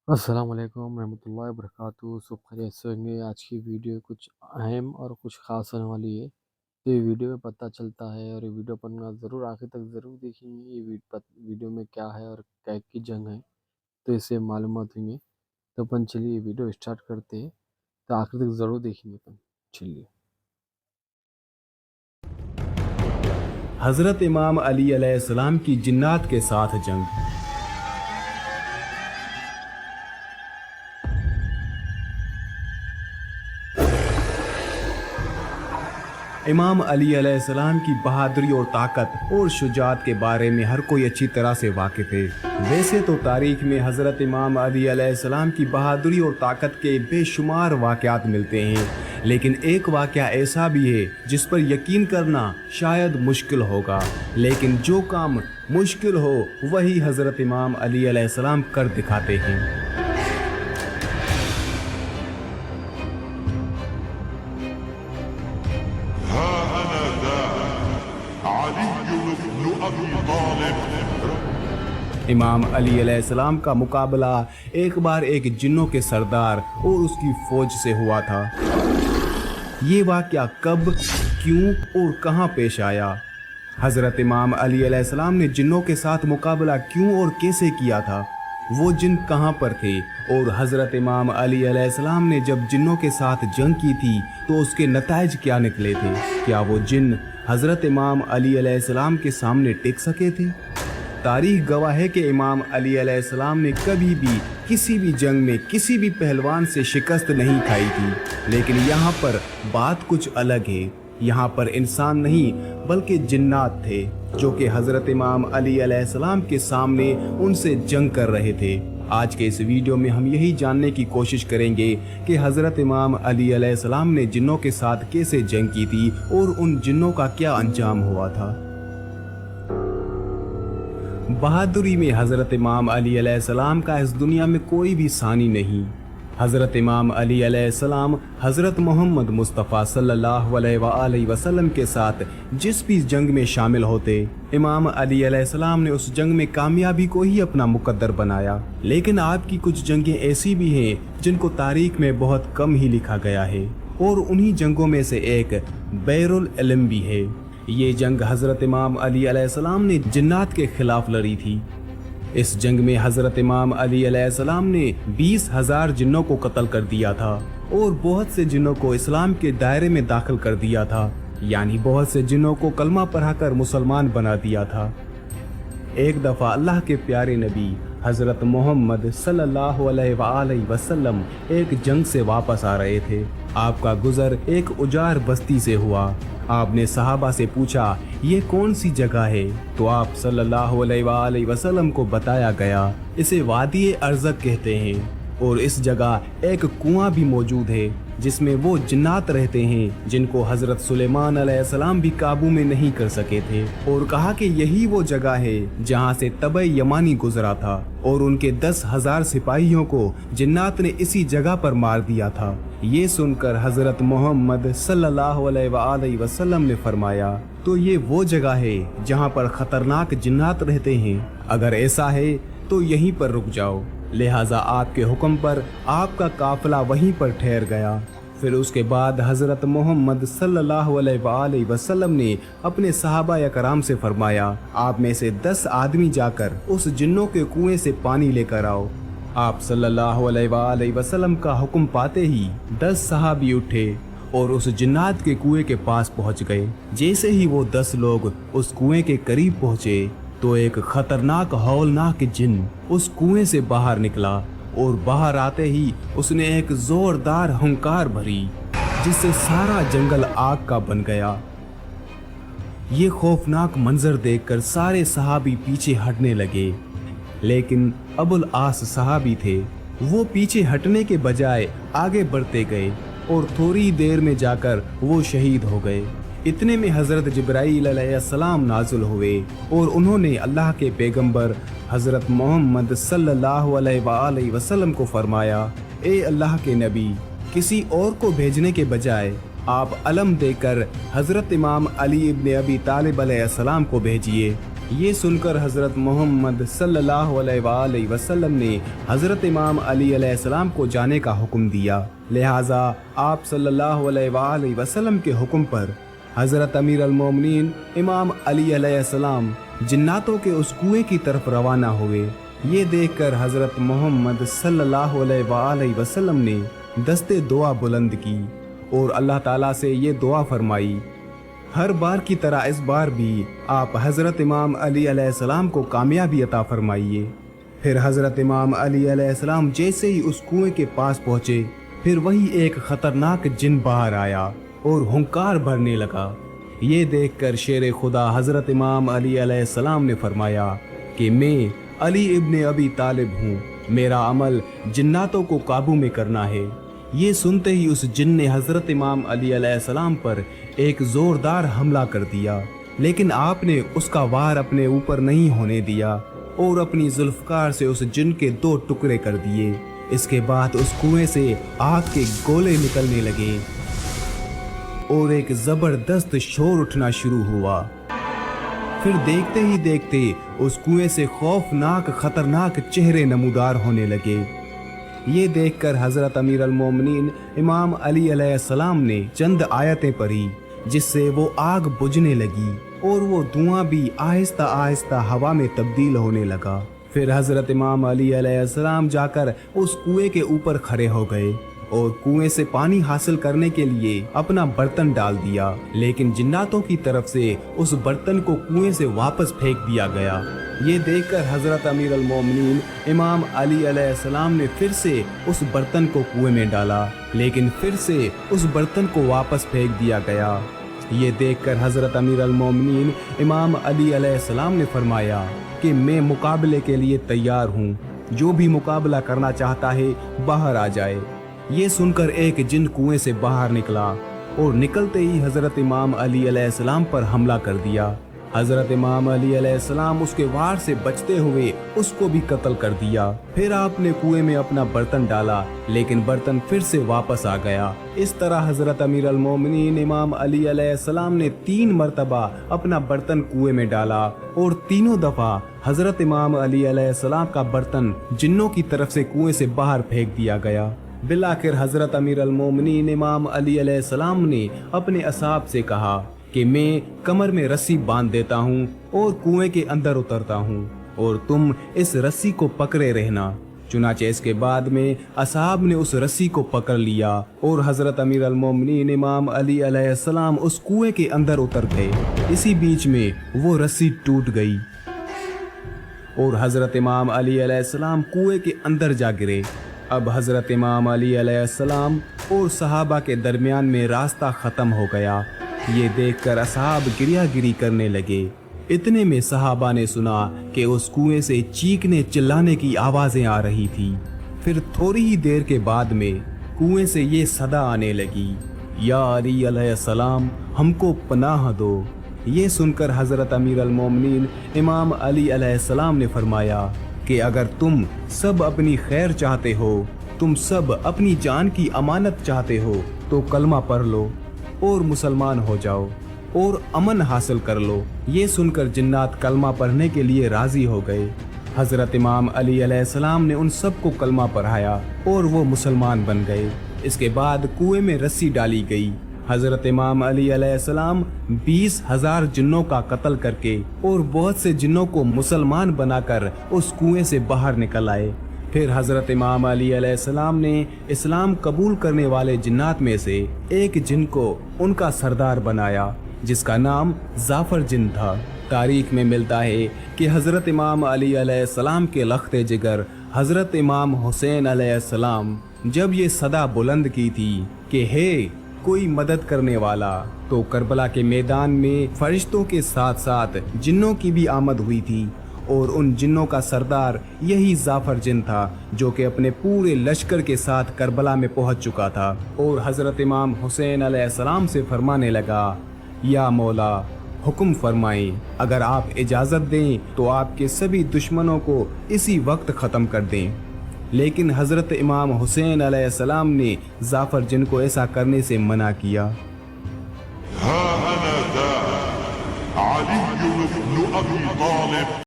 السلام علیکم ورحمۃ اللہ وبرکاتہ، سب خیریت سے ہوں گے۔ آج کی ویڈیو کچھ اہم اور کچھ خاص ہونے والی ہے، تو یہ ویڈیو میں پتہ چلتا ہے، اور یہ ویڈیو اپنا ضرور آخر تک ضرور دیکھیں گے۔ یہ ویڈیو میں کیا ہے اور کیا کی جنگ ہے، تو اس سے معلومات ہوئیں گے۔ تو اپن چلیے یہ ویڈیو اسٹارٹ کرتے ہیں، تو آخر تک ضرور دیکھیں گے اپن۔ چلیے۔ حضرت امام علی علیہ السلام کی جنات کے ساتھ جنگ۔ امام علی علیہ السلام کی بہادری اور طاقت اور شجاعت کے بارے میں ہر کوئی اچھی طرح سے واقف ہے۔ ویسے تو تاریخ میں حضرت امام علی علیہ السلام کی بہادری اور طاقت کے بے شمار واقعات ملتے ہیں، لیکن ایک واقعہ ایسا بھی ہے جس پر یقین کرنا شاید مشکل ہوگا، لیکن جو کام مشکل ہو وہی حضرت امام علی علیہ السلام کر دکھاتے ہیں۔ امام علی علیہ السلام کا مقابلہ ایک بار ایک جنوں کے سردار اور اس کی فوج سے ہوا تھا۔ یہ واقعہ کب، کیوں اور کہاں پیش آیا؟ حضرت امام علی علیہ السلام نے جنوں کے ساتھ مقابلہ کیوں اور کیسے کیا تھا؟ وہ جن کہاں پر تھے؟ اور حضرت امام علی علیہ السلام نے جب جنوں کے ساتھ جنگ کی تھی تو اس کے نتائج کیا نکلے تھے؟ کیا وہ جن حضرت امام علی علیہ السلام کے سامنے ٹک سکے تھے؟ تاریخ گواہ ہے کہ امام علی علیہ السلام نے کبھی بھی کسی بھی جنگ میں کسی بھی پہلوان سے شکست نہیں کھائی تھی، لیکن یہاں پر بات کچھ الگ ہے۔ یہاں پر انسان نہیں بلکہ جنات تھے جو کہ حضرت امام علی علیہ السلام کے سامنے ان سے جنگ کر رہے تھے۔ آج کے اس ویڈیو میں ہم یہی جاننے کی کوشش کریں گے کہ حضرت امام علی علیہ السلام نے جنوں کے ساتھ کیسے جنگ کی تھی اور ان جنوں کا کیا انجام ہوا تھا۔ بہادری میں حضرت امام علی علیہ السلام کا اس دنیا میں کوئی بھی ثانی نہیں۔ حضرت امام علی علیہ السلام حضرت محمد مصطفیٰ صلی اللہ علیہ وآلہ وسلم کے ساتھ جس بھی جنگ میں شامل ہوتے، امام علی علیہ السلام نے اس جنگ میں کامیابی کو ہی اپنا مقدر بنایا۔ لیکن آپ کی کچھ جنگیں ایسی بھی ہیں جن کو تاریخ میں بہت کم ہی لکھا گیا ہے، اور انہی جنگوں میں سے ایک بیر العلم بھی ہے۔ یہ جنگ حضرت امام علی علیہ السلام نے جنات کے خلاف لڑی تھی۔ اس جنگ میں حضرت امام علی علیہ السلام نے 20,000 جنوں کو قتل کر دیا تھا اور بہت سے جنوں کو اسلام کے دائرے میں داخل کر دیا تھا، یعنی بہت سے جنوں کو کلمہ پڑھا کر مسلمان بنا دیا تھا۔ ایک دفعہ اللہ کے پیارے نبی حضرت محمد صلی اللہ علیہ وآلہ وسلم ایک جنگ سے واپس آ رہے تھے۔ آپ کا گزر ایک اجار بستی سے ہوا۔ آپ نے صحابہ سے پوچھا یہ کون سی جگہ ہے؟ تو آپ صلی اللہ علیہ وآلہ وسلم کو بتایا گیا اسے وادی ارزق کہتے ہیں، اور اس جگہ ایک کنواں بھی موجود ہے جس میں وہ جنات رہتے ہیں جن کو حضرت سلیمان علیہ السلام بھی قابو میں نہیں کر سکے تھے، اور کہا کہ یہی وہ جگہ ہے جہاں سے تبع یمانی گزرا تھا اور ان کے 10,000 سپاہیوں کو جنات نے اسی جگہ پر مار دیا تھا۔ یہ سن کر حضرت محمد صلی اللہ علیہ وآلہ وسلم نے فرمایا تو یہ وہ جگہ ہے جہاں پر خطرناک جنات رہتے ہیں، اگر ایسا ہے تو یہیں پر رک جاؤ۔ لہٰذا آپ کے حکم پر آپ کا قافلہ وہیں پر ٹھہر گیا۔ پھر اس کے بعد حضرت محمد صلی اللہ علیہ وآلہ وسلم نے اپنے صحابہ کرام سے فرمایا آپ میں سے 10 آدمی جا کر اس جنوں کے کنویں سے پانی لے کر آؤ۔ آپ صلی اللہ علیہ وآلہ وسلم کا حکم پاتے ہی 10 صحابی اٹھے اور اس جنات کے کنویں کے پاس پہنچ گئے۔ جیسے ہی وہ 10 لوگ اس کنویں کے قریب پہنچے تو ایک خطرناک ہولناک جن اس کنویں سے باہر نکلا، اور باہر آتے ہی اس نے ایک زوردار ہنکار بھری جس سے سارا جنگل آگ کا بن گیا۔ یہ خوفناک منظر دیکھ کر سارے صحابی پیچھے ہٹنے لگے، لیکن ابو العاص صحابی تھے، وہ پیچھے ہٹنے کے بجائے آگے بڑھتے گئے اور تھوڑی دیر میں جا کر وہ شہید ہو گئے۔ اتنے میں حضرت جبرائیل علیہ السلام نازل ہوئے اور انہوں نے اللہ کے پیغمبر حضرت محمد صلی اللہ علیہ وآلہ وسلم کو فرمایا اے اللہ کے نبی، کسی اور کو بھیجنے کے بجائے آپ علم دے کر حضرت امام علی ابن ابی طالب علیہ السلام کو بھیجیے۔ ये सुनकर हज़रत मोहम्मद सल्लल्लाहु अलैहि वसल्लम ने हज़रत इमाम अली अलैहिस्सलाम को जाने का हुक्म दिया। लिहाजा आप सल्लल्लाहु अलैहि वसल्लम के हुक्म पर हज़रत अमीर अल-मोमिनीन इमाम अली अलैहिस्सलाम जिन्नातों के उस कुएं की तरफ रवाना हुए। ये देखकर हज़रत मोहम्मद सल्लल्लाहु अलैहि वसल्लम ने दस्ते दुआ बुलंद की और अल्लाह ताला से ये दुआ फरमाई, हर बार की तरह इस बार भी आप हज़रत इमाम अली अलैहिस्सलाम को कामयाबी अता फरमाइए। फिर हज़रत इमाम अली अलैहिस्सलाम जैसे ही उस कुएं के पास पहुँचे, फिर वही एक ख़तरनाक जिन बाहर आया और हुंकार भरने लगा। ये देखकर शेर खुदा हज़रत इमाम अली अलैहिस्सलाम ने फरमाया कि मैं अली इब्न अबी तालिब हूँ, मेरा अमल जिन्नातों को काबू में करना है। ये सुनते ही उस जिन ने हज़रत इमाम अली अलैहिस्सलाम पर एक ज़ोरदार हमला कर दिया, लेकिन आपने उसका वार अपने ऊपर नहीं होने दिया और अपनी जुल्फ़कार से उस जिन के 2 टुकड़े कर दिए। इसके बाद उस कुएं से आग के गोले निकलने लगे और एक ज़बरदस्त शोर उठना शुरू हुआ। फिर देखते ही देखते उस कुएं से खौफनाक खतरनाक चेहरे नमूदार होने लगे। ये देखकर हज़रत अमीर अल-मोमिनीन इमाम अली अलैहिस्सलाम ने चंद आयतें पढ़ी, जिससे वो आग बुझने लगी और वो धुआं भी आहिस्ता आहिस्ता हवा में तब्दील होने लगा। फिर हज़रत इमाम अली अलैहिस्सलाम जाकर उस कुएं के ऊपर खड़े हो गए और कुएं से पानी हासिल करने के लिए अपना बर्तन डाल दिया, लेकिन जिन्नातों की तरफ से उस बर्तन को कुएं से वापस फेंक दिया गया। ये देखकर हज़रत अमीर अल-मोमिनीन इमाम अली अलैहिस्सलाम ने फिर से उस बर्तन को कुएं में डाला, लेकिन फिर से उस बर्तन को वापस फेंक दिया गया। ये देखकर हज़रत अमीर अल-मोमिनीन इमाम अली अलैहिस्सलाम ने फरमाया कि मैं मुकाबले के लिए तैयार हूँ, जो भी मुकाबला करना चाहता है बाहर आ जाए। ये सुनकर एक जिन कुएं से बाहर निकला और निकलते ही हज़रत इमाम अली अलैहिस्सलाम पर हमला कर दिया। हज़रत इमाम अली अलैहिस्सलाम उसके वार से बचते हुए उसको भी कत्ल कर दिया। फिर आपने कुएं में अपना बर्तन डाला, लेकिन बर्तन फिर से वापस आ गया। इस तरह हज़रत अमीर अल-मोमिनीन इमाम अली अलैहिस्सलाम ने 3 मरतबा अपना बर्तन कुएं में डाला और तीनों दफ़ा हज़रत इमाम अली अलैहिस्सलाम का बर्तन जिन्नों की तरफ से कुएं से बाहर फेंक दिया गया। बिलाखिर हज़रत अमीर अल-मोमिनीन इमाम अली अलैहिस्सलाम ने अपने असहाब से कहा कि मैं कमर में रस्सी बांध देता हूँ और कुएं के अंदर उतरता हूँ और तुम इस रस्सी को पकड़े रहना। चुनाचे इसके बाद में असहाब ने उस रस्सी को पकड़ लिया और हज़रत अमीर अल-मोमिनीन इमाम अली अलैहिस्सलाम उस कुएं के अंदर उतर गए। इसी बीच में वो रस्सी टूट गई और हज़रत इमाम अली अलैहिस्सलाम कुएं के अंदर जा गिरे। अब हज़रत इमाम अली अलैहिस्सलाम और सहाबा के दरमियान में रास्ता ख़त्म हो गया। ये देखकर असहाब गिरियागिरी करने लगे। इतने में सहाबा ने सुना कि उस कुएं से चीखने चिल्लाने की आवाज़ें आ रही थी। फिर थोड़ी ही देर के बाद में कुएं से ये सदा आने लगी, या अली अलैहिस्सलाम हमको पनाह दो। ये सुनकर हज़रत अमीर अल-मोमिनीन इमाम अली अलैहिस्सलाम ने फरमाया कि अगर तुम सब अपनी खैर चाहते हो, तुम सब अपनी जान की अमानत चाहते हो, तो कलमा पढ़ लो और मुसलमान हो जाओ और अमन हासिल कर लो। ये सुनकर जिन्नात कलमा पढ़ने के लिए राजी हो गए। हज़रत इमाम अली अलैहिस्सलाम ने उन सबको कलमा पढ़ाया और वो मुसलमान बन गए। इसके बाद कुएं में रस्सी डाली गई। हज़रत इमाम अली अलैहिस्सलाम 20,000 जिन्नों का कत्ल करके और बहुत से जिन्नों को मुसलमान बनाकर उस कुएं से बाहर निकल आए। फिर हज़रत इमाम अली अलैहिस्सलाम ने इस्लाम कबूल करने वाले जिन्नात में से एक जिन को उनका सरदार बनाया, जिसका नाम जाफ़र जिन था। तारीख में मिलता है कि हज़रत इमाम अली अलैहिस्सलाम के लख्ते जिगर हज़रत इमाम हुसैन अलैहिस्सलाम जब ये सदा बुलंद की थी कि हे कोई मदद करने वाला, तो करबला के मैदान में फरिश्तों के साथ साथ जिन्नों की भी आमद हुई थी और उन जिन्नों का सरदार यही जाफ़र जिन था, जो कि अपने पूरे लश्कर के साथ करबला में पहुंच चुका था और हज़रत इमाम हुसैन अलैहिस्सलाम से फरमाने लगा, या मौला हुक्म फरमाएं, अगर आप इजाज़त दें तो आपके सभी दुश्मनों को इसी वक्त ख़त्म कर दें। लेकिन हज़रत इमाम हुसैन अलैहिस्सलाम ने जाफ़र जिन को ऐसा करने से मना किया। ها أنا ذا علي بن أبي طالب